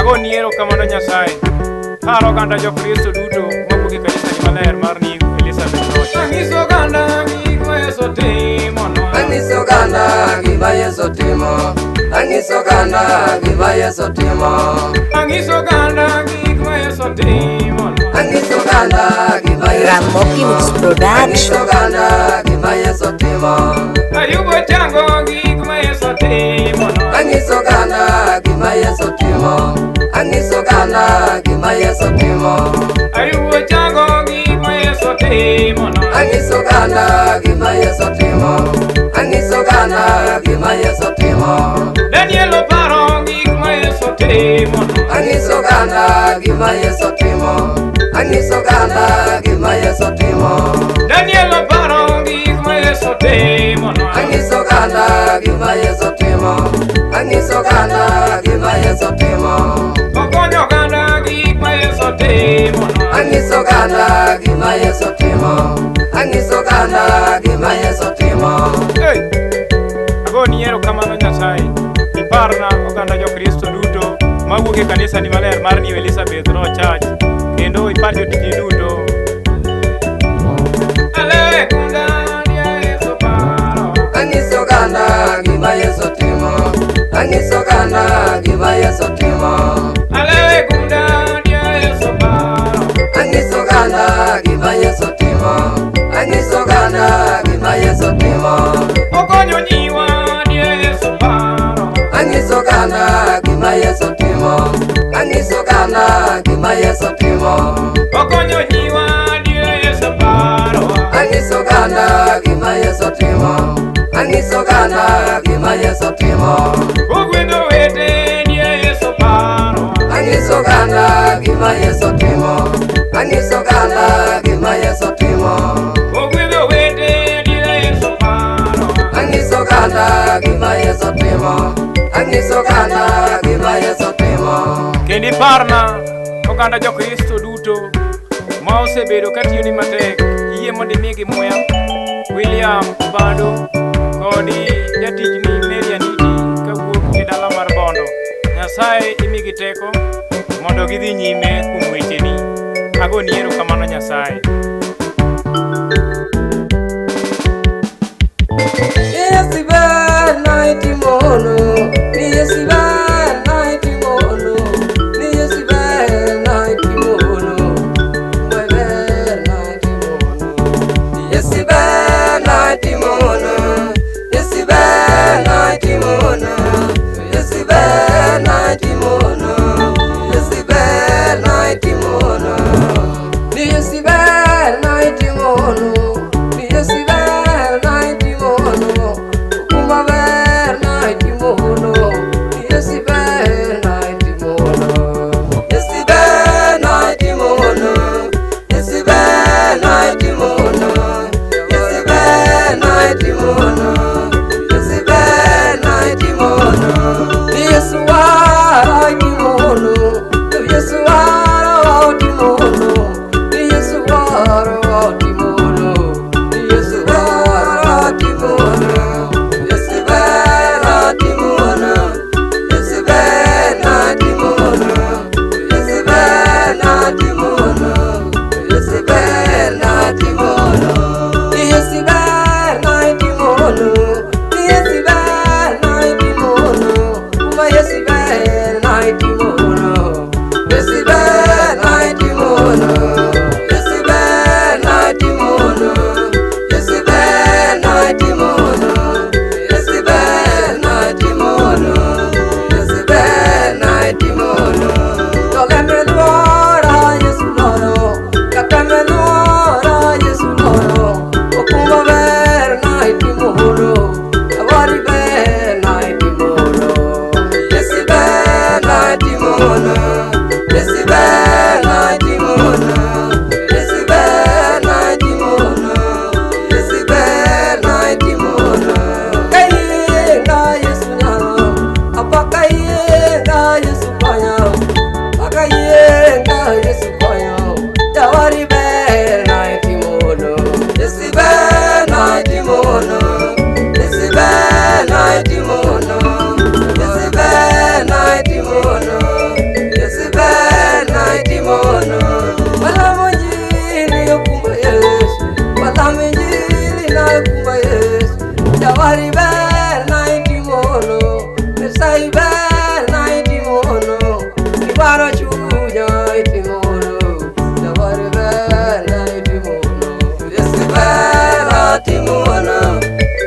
Ago niero kamano Nyasaye. Paro kanda jo Kristo duto mawuok e kanisa ni maler mar New Elizabeth Road. Anyiso ganda gik ma Yesu timo. Anyiso ganda gima Yesu timo. Anyiso ganda gima Yesu timo. Anyiso ganda gik ma Yesu timo. Anyiso ganda gima Yesu Ramogi timo. Mix Production. Anyiso ganda gima Yesu timo. Ayubo chango gik ma Yesu timo. Anyiso ganda gima Yesu timo. Anyiso ganda gima Yesu timo. Ayubo chango gik ma Yesu timo. Anyiso ganda gima Yesu timo. Anyiso ganda gima Yesu timo. Daniel oparo gik ma Yesu timo. Anyiso ganda gima Yesu timo. Anyiso ganda gima Yesu timo. Daniel oparo gik ma Yesu timo. Anyiso ganda gima Yesu timo. Anyiso ganda gima Yesu timo. Okonyo ganda gik ma Yesu timo. Anyiso ganda gima Yesu timo. Anyiso ganda gima Yesu timo. Hey! Ago niero kamano Nyasaye. Iparna oganda jo Kristo duto mawuok e kanisa ni maler mar New Elizabeth Road Church. Kendo ipar jotiji duto. Ale kunda dia Yesu paro. Anyiso ganda gima Yesu timo. Anyiso ganda gima Yesu timo. Ale kunda dia Yesu paro. Anyiso ganda gima Yesu timo. Anyiso ganda gima Yesu timo. Okonyo nyiwa dia Yesu paro. Anyiso ganda gima Yesu timo. Anyiso ganda gima Yesu timo. Okonyo nyiwa dia Yesu paro. Anyiso ganda gima Yesu timo. Anyiso ganda gima Yesu timo. Ogwedho wete dia Yesu paro. Anyiso ganda gima Yesu timo. Anyiso ganda gima Yesu timo. Ogwedho wete dia Yesu paro. Anyiso ganda gima Yesu timo. Anyiso ganda gima Yesu timo. Kendo iparna oganda jo Kristo duto ma osebedo katiyo ni matek. Yie mondo imigi muya. William Bado kodi jatijni Mary Anidi kawuok e dala mar Bondo. Nyasaye imigi teko mondo gidhi nyime kuom wecheni. Ago niero kamano Nyasaye.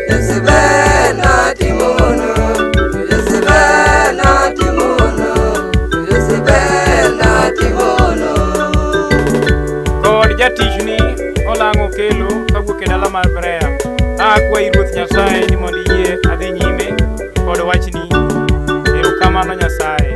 Yesibena timono, Yesibena timono, Yesibena timono. Kod jatichni olang'o kelo kawuok e dala mar Berea. Akwayi Ruoth Nyasaye ni mondo iyie adhi nyime kod wachni. Erokamano Nyasaye.